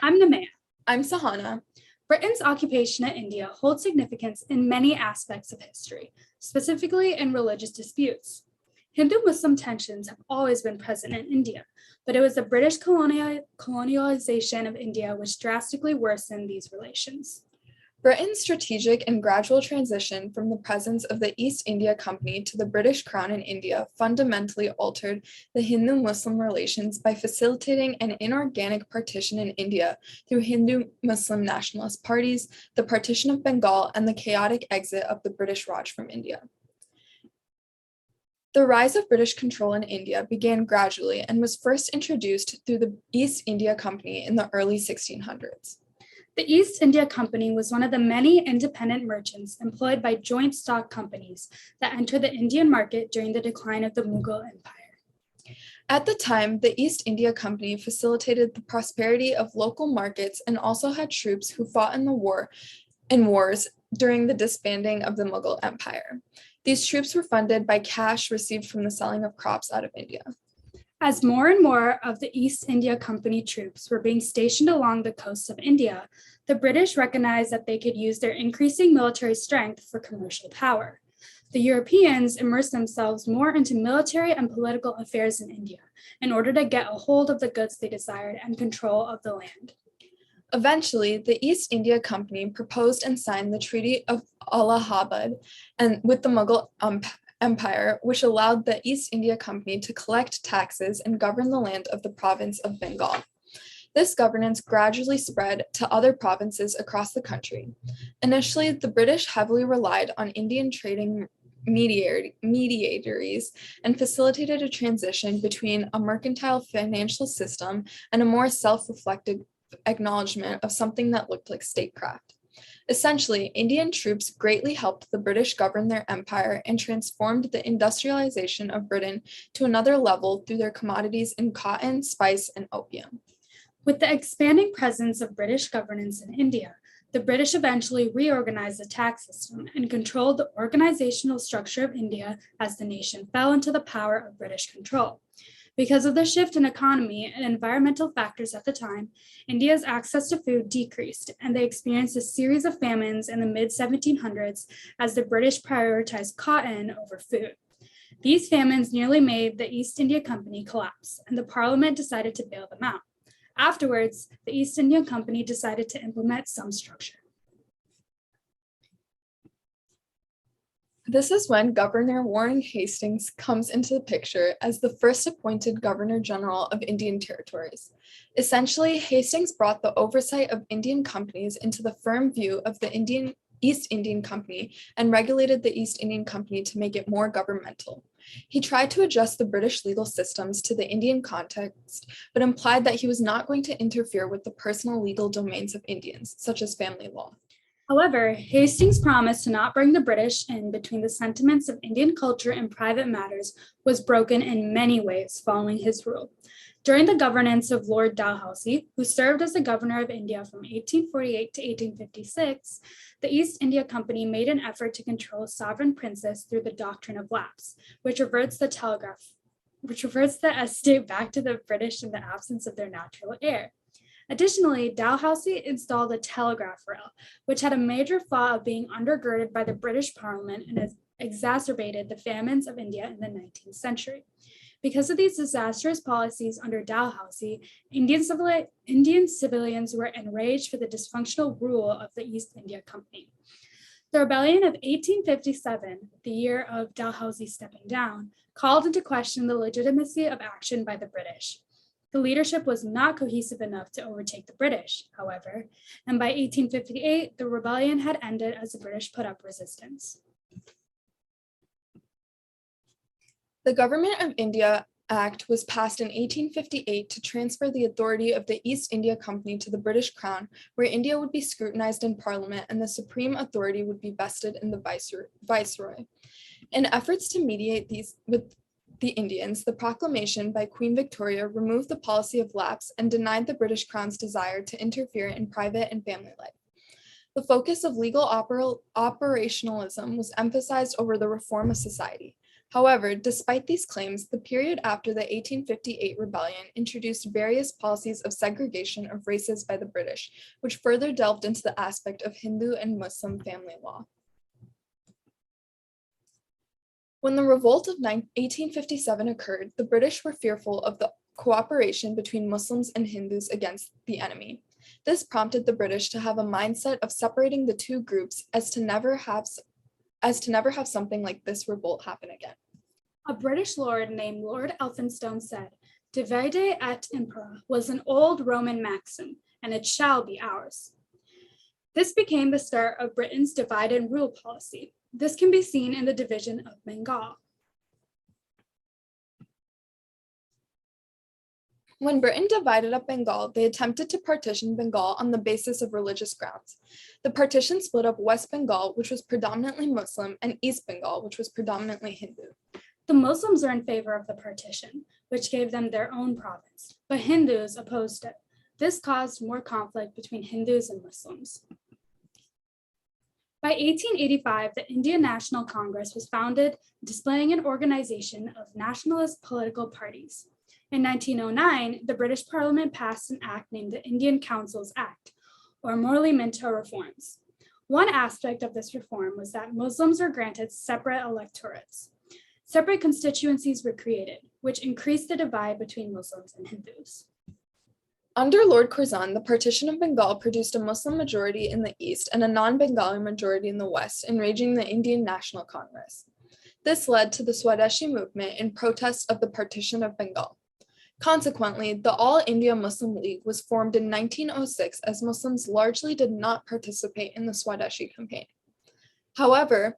I'm Nimeya. I'm Sahana. Britain's occupation of India holds significance in many aspects of history, specifically in religious disputes. Hindu-Muslim tensions have always been present in India, but it was the British colonialization of India which drastically worsened these relations. Britain's strategic and gradual transition from the presence of the East India Company to the British Crown in India fundamentally altered the Hindu-Muslim relations by facilitating an inorganic partition in India through Hindu-Muslim nationalist parties, the partition of Bengal, and the chaotic exit of the British Raj from India. The rise of British control in India began gradually and was first introduced through the East India Company in the early 1600s. The East India Company was one of the many independent merchants employed by joint stock companies that entered the Indian market during the decline of the Mughal Empire. At the time, the East India Company facilitated the prosperity of local markets and also had troops who fought in wars during the disbanding of the Mughal Empire. These troops were funded by cash received from the selling of crops out of India. As more and more of the East India Company troops were being stationed along the coasts of India, the British recognized that they could use their increasing military strength for commercial power. The Europeans immersed themselves more into military and political affairs in India in order to get a hold of the goods they desired and control of the land. Eventually, the East India Company proposed and signed the Treaty of Allahabad with the Mughal Empire, which allowed the East India Company to collect taxes and govern the land of the province of Bengal. This governance gradually spread to other provinces across the country. Initially, the British heavily relied on Indian trading mediators and facilitated a transition between a mercantile financial system and a more self-reflective acknowledgement of something that looked like statecraft. Essentially, Indian troops greatly helped the British govern their empire and transformed the industrialization of Britain to another level through their commodities in cotton, spice, and opium. With the expanding presence of British governance in India, the British eventually reorganized the tax system and controlled the organizational structure of India as the nation fell into the power of British control. Because of the shift in economy and environmental factors at the time, India's access to food decreased, and they experienced a series of famines in the mid-1700s as the British prioritized cotton over food. These famines nearly made the East India Company collapse, and the Parliament decided to bail them out. Afterwards, the East India Company decided to implement some structure. This is when Governor Warren Hastings comes into the picture as the first appointed Governor General of Indian Territories. Essentially, Hastings brought the oversight of Indian companies into the firm view of the East Indian Company and regulated the East Indian Company to make it more governmental. He tried to adjust the British legal systems to the Indian context, but implied that he was not going to interfere with the personal legal domains of Indians, such as family law. However, Hastings' promise to not bring the British in between the sentiments of Indian culture and private matters was broken in many ways following his rule. During the governance of Lord Dalhousie, who served as the governor of India from 1848 to 1856, the East India Company made an effort to control sovereign princes through the doctrine of lapse, which reverts the estate back to the British in the absence of their natural heir. Additionally, Dalhousie installed a telegraph rail, which had a major flaw of being undergirded by the British Parliament and has exacerbated the famines of India in the 19th century. Because of these disastrous policies under Dalhousie, Indian civilians were enraged for the dysfunctional rule of the East India Company. The rebellion of 1857, the year of Dalhousie stepping down, called into question the legitimacy of action by the British. The leadership was not cohesive enough to overtake the British, however, and by 1858, the rebellion had ended as the British put up resistance. The Government of India Act was passed in 1858 to transfer the authority of the East India Company to the British Crown, where India would be scrutinized in Parliament and the supreme authority would be vested in the Viceroy. In efforts to mediate these with the Indians, the proclamation by Queen Victoria removed the policy of lapse and denied the British Crown's desire to interfere in private and family life. The focus of legal operationalism was emphasized over the reform of society. However, despite these claims, the period after the 1858 rebellion introduced various policies of segregation of races by the British, which further delved into the aspect of Hindu and Muslim family law. When the revolt of 1857 occurred, the British were fearful of the cooperation between Muslims and Hindus against the enemy. This prompted the British to have a mindset of separating the two groups as to never have something like this revolt happen again. A British lord named Lord Elphinstone said, "Divide et impera" was an old Roman maxim, and it shall be ours. This became the start of Britain's divide and rule policy. This can be seen in the division of Bengal. When Britain divided up Bengal, they attempted to partition Bengal on the basis of religious grounds. The partition split up West Bengal, which was predominantly Muslim, and East Bengal, which was predominantly Hindu. The Muslims were in favor of the partition, which gave them their own province, but Hindus opposed it. This caused more conflict between Hindus and Muslims. By 1885, the Indian National Congress was founded, displaying an organization of nationalist political parties. In 1909, the British Parliament passed an act named the Indian Councils Act, or Morley Minto Reforms. One aspect of this reform was that Muslims were granted separate electorates. Separate constituencies were created, which increased the divide between Muslims and Hindus. Under Lord Curzon, the partition of Bengal produced a Muslim majority in the east and a non-Bengali majority in the west, enraging the Indian National Congress. This led to the Swadeshi movement in protest of the partition of Bengal. Consequently, the All India Muslim League was formed in 1906 as Muslims largely did not participate in the Swadeshi campaign. However,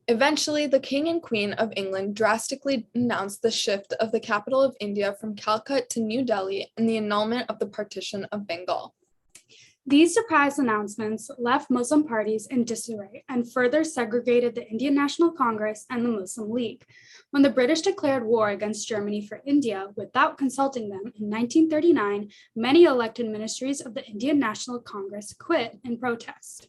eventually, the King and Queen of England drastically announced the shift of the capital of India from Calcutta to New Delhi and the annulment of the partition of Bengal. These surprise announcements left Muslim parties in disarray and further segregated the Indian National Congress and the Muslim League. When the British declared war against Germany for India without consulting them in 1939, many elected ministries of the Indian National Congress quit in protest.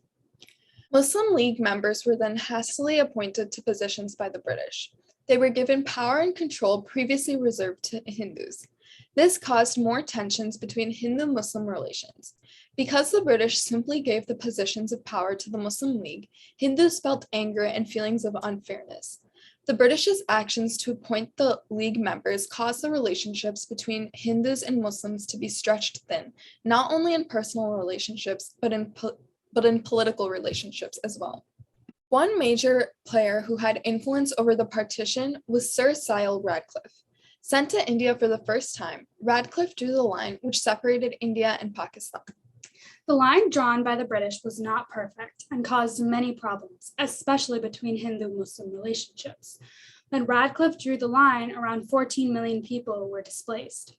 Muslim League members were then hastily appointed to positions by the British. They were given power and control previously reserved to Hindus. This caused more tensions between Hindu-Muslim relations. Because the British simply gave the positions of power to the Muslim League, Hindus felt anger and feelings of unfairness. The British's actions to appoint the League members caused the relationships between Hindus and Muslims to be stretched thin, not only in personal relationships, but in political relationships as well. One major player who had influence over the partition was Sir Cyril Radcliffe. Sent to India for the first time, Radcliffe drew the line which separated India and Pakistan. The line drawn by the British was not perfect and caused many problems, especially between Hindu-Muslim relationships. When Radcliffe drew the line, around 14 million people were displaced.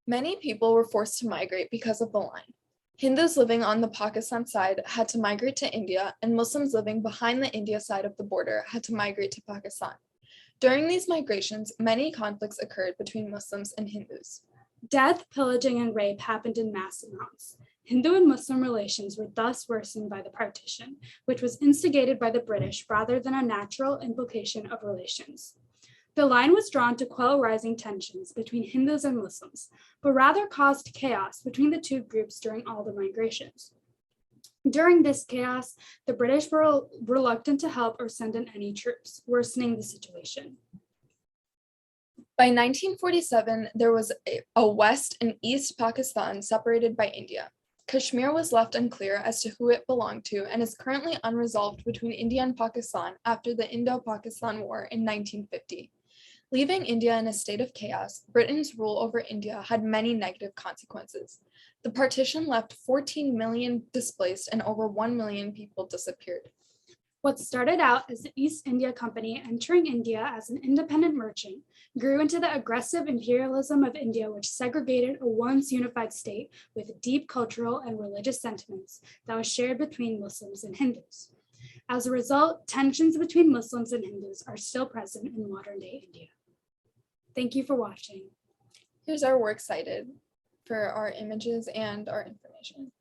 Many people were forced to migrate because of the line. Hindus living on the Pakistan side had to migrate to India, and Muslims living behind the India side of the border had to migrate to Pakistan. During these migrations, many conflicts occurred between Muslims and Hindus. Death, pillaging, and rape happened in mass amounts. Hindu and Muslim relations were thus worsened by the partition, which was instigated by the British rather than a natural implication of relations. The line was drawn to quell rising tensions between Hindus and Muslims, but rather caused chaos between the two groups during all the migrations. During this chaos, the British were reluctant to help or send in any troops, worsening the situation. By 1947, there was a West and East Pakistan separated by India. Kashmir was left unclear as to who it belonged to and is currently unresolved between India and Pakistan after the Indo-Pakistan War in 1950. Leaving India in a state of chaos, Britain's rule over India had many negative consequences. The partition left 14 million displaced and over 1 million people disappeared. What started out as the East India Company entering India as an independent merchant grew into the aggressive imperialism of India, which segregated a once unified state with deep cultural and religious sentiments that was shared between Muslims and Hindus. As a result, tensions between Muslims and Hindus are still present in modern-day India. Thank you for watching. Here's our works cited for our images and our information.